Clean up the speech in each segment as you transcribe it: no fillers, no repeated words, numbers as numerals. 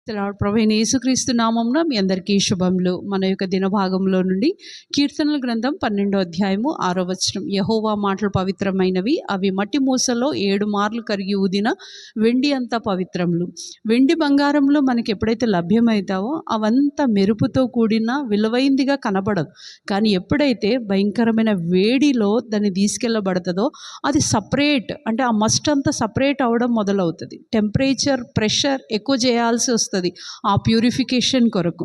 ప్రభువైన యేసుక్రీస్తు నామమున మీ అందరికీ శుభములు. మన యొక్క దినభాగంలో నుండి కీర్తనల గ్రంథం 12వ అధ్యాయము 6వ వచనం. యెహోవా మాటలు పవిత్రమైనవి, అవి మట్టి మూసలో 7 మార్లు కరిగి ఊదిన వెండి అంత పవిత్రములు. వెండి బంగారంలో మనకి ఎప్పుడైతే లభ్యమవుతావో అవంతా మెరుపుతో కూడిన విలువైందిగా కనబడదు. కానీ ఎప్పుడైతే భయంకరమైన వేడిలో దాన్ని తీసుకెళ్ళబడుతుందో అది సపరేట్, అంటే ఆ మస్ట్ అంతా సపరేట్ అవ్వడం మొదలవుతుంది. టెంపరేచర్, ప్రెషర్ ఎక్కువ చేయాల్సి వస్తుంది ఆ ప్యూరిఫికేషన్ కొరకు.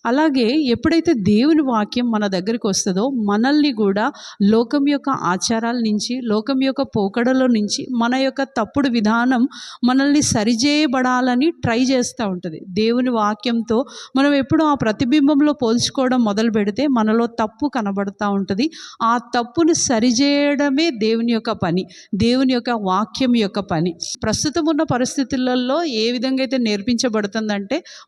అలాగే ఎప్పుడైతే దేవుని వాక్యం మన దగ్గరికి వస్తుందో మనల్ని కూడా లోకం యొక్క ఆచారాల నుంచి, లోకం యొక్క పోకడలో నుంచి, మన యొక్క తప్పుడు విధానం మనల్ని సరిచేయబడాలని ట్రై చేస్తూ ఉంటుంది. దేవుని వాక్యంతో మనం ఎప్పుడు ఆ ప్రతిబింబంలో పోల్చుకోవడం మొదలు పెడితే మనలో తప్పు కనబడుతూ ఉంటుంది. ఆ తప్పును సరిచేయడమే దేవుని యొక్క పని, దేవుని యొక్క వాక్యం యొక్క పని. ప్రస్తుతం ఉన్న పరిస్థితులలో ఏ విధంగా అయితే నేర్పించబడుతుందంటే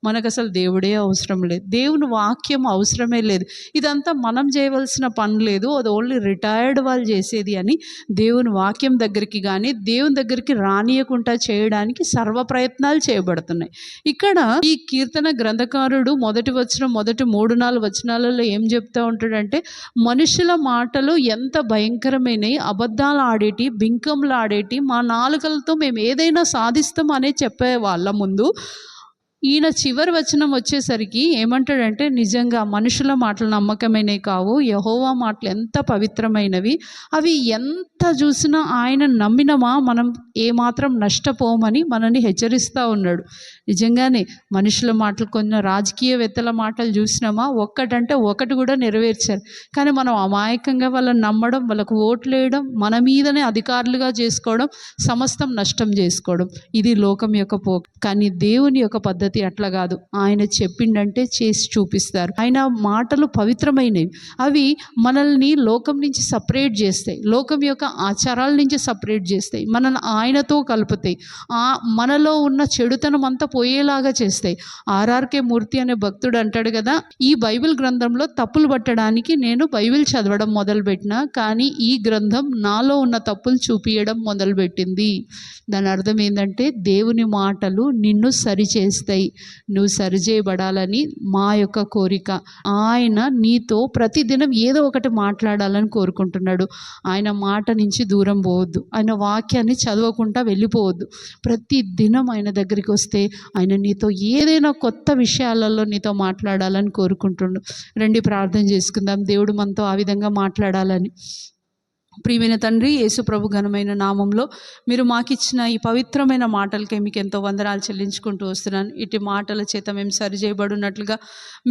మనకు అసలు దేవుడే అవసరం లేదు, దేవుని వాక్యం అవసరమే లేదు, ఇదంతా మనం చేయవలసిన పని లేదు, అది ఓన్లీ రిటైర్డ్ వాళ్ళు చేసేది అని దేవుని వాక్యం దగ్గరికి కానీ దేవుని దగ్గరికి రానియకుండా చేయడానికి సర్వ ప్రయత్నాలు చేయబడుతున్నాయి. ఇక్కడ ఈ కీర్తన గ్రంథకారుడు మొదటి 3-4 వచనాలలో ఏం చెప్తా ఉంటాడంటే, మనుషుల మాటలు ఎంత భయంకరమైనవి, అబద్ధాలు ఆడేటి, బింకంలు ఆడేటి, మా నాలుకలతో మేము ఏదైనా సాధిస్తాం అనే చెప్పే వాళ్ళ ముందు ఈయన చివరి వచనం వచ్చేసరికి ఏమంటాడంటే, నిజంగా మనుషుల మాటలు నమ్మకమైనవి కావు, యెహోవా మాటలు ఎంత పవిత్రమైనవి, అవి ఎంత చూసినా ఆయన నమ్మినమా మనం ఏమాత్రం నష్టపోమని మనల్ని హెచ్చరిస్తూ ఉన్నాడు. నిజంగానే మనుషుల మాటలు, కొన్ని రాజకీయవేత్తల మాటలు చూసినామా ఒక్కటంటే ఒకటి కూడా నెరవేర్చారు. కానీ మనం అమాయకంగా వాళ్ళని నమ్మడం, వాళ్ళకు ఓట్లు వేయడం, మన మీదనే అధికారులుగా చేసుకోవడం, సమస్తం నష్టం చేసుకోవడం, ఇది లోకం యొక్క పోక. కానీ దేవుని యొక్క పద్ధతి అట్లా కాదు. ఆయన చెప్పిండంటే చేసి చూపిస్తారు. ఆయన మాటలు పవిత్రమైనవి, అవి మనల్ని లోకం నుంచి సపరేట్ చేస్తాయి, లోకం యొక్క ఆచారాల నుంచి సపరేట్ చేస్తాయి, మనల్ని ఆయనతో కలుపుతాయి, మనలో ఉన్న చెడుతనం అంతా పోయేలాగా చేస్తాయి. ఆర్ఆర్కే మూర్తి అనే భక్తుడు అంటాడు కదా, ఈ బైబిల్ గ్రంథంలో తప్పులు పట్టడానికి నేను బైబిల్ చదవడం మొదలుపెట్టినా, కానీ ఈ గ్రంథం నాలో ఉన్న తప్పులు చూపించడం మొదలుపెట్టింది. దాని అర్థం ఏంటంటే, దేవుని మాటలు నిన్ను సరిచేస్తాయి, నువ్వు సరిచేయబడాలని మా యొక్క కోరిక. ఆయన నీతో ప్రతిదినం ఏదో ఒకటి మాట్లాడాలని కోరుకుంటున్నాడు. ఆయన మాట నుంచి దూరం పోవద్దు, ఆయన వాక్యాన్ని చదవకుండా వెళ్ళిపోవద్దు. ప్రతి దినం ఆయన దగ్గరికి వస్తే ఆయన నీతో ఏదైనా కొత్త విషయాలలో నీతో మాట్లాడాలని కోరుకుంటుండు. రండి ప్రార్థన చేసుకుందాం, దేవుడు మనతో ఆ విధంగా మాట్లాడాలని. ప్రియమైన తండ్రి, యేసు ప్రభు ఘనమైన నామంలో మీరు మాకిచ్చిన ఈ పవిత్రమైన మాటలకే మీకు ఎంతో వందనాలు చెల్లించుకుంటూ వస్తున్నాను. ఇటు మాటల చేత మేము సరిచేయబడినట్లుగా,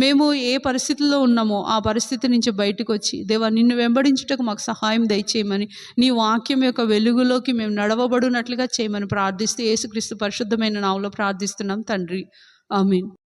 మేము ఏ పరిస్థితుల్లో ఉన్నామో ఆ పరిస్థితి నుంచి బయటకు వచ్చి, దేవా నిన్ను వెంబడించుటకు మాకు సహాయం దయచేయమని, నీ వాక్యం యొక్క వెలుగులోకి మేము నడవబడినట్లుగా చేయమని ప్రార్థిస్తూ యేసుక్రీస్తు పరిశుద్ధమైన నామములో ప్రార్థిస్తున్నాం తండ్రి, ఆమేన్.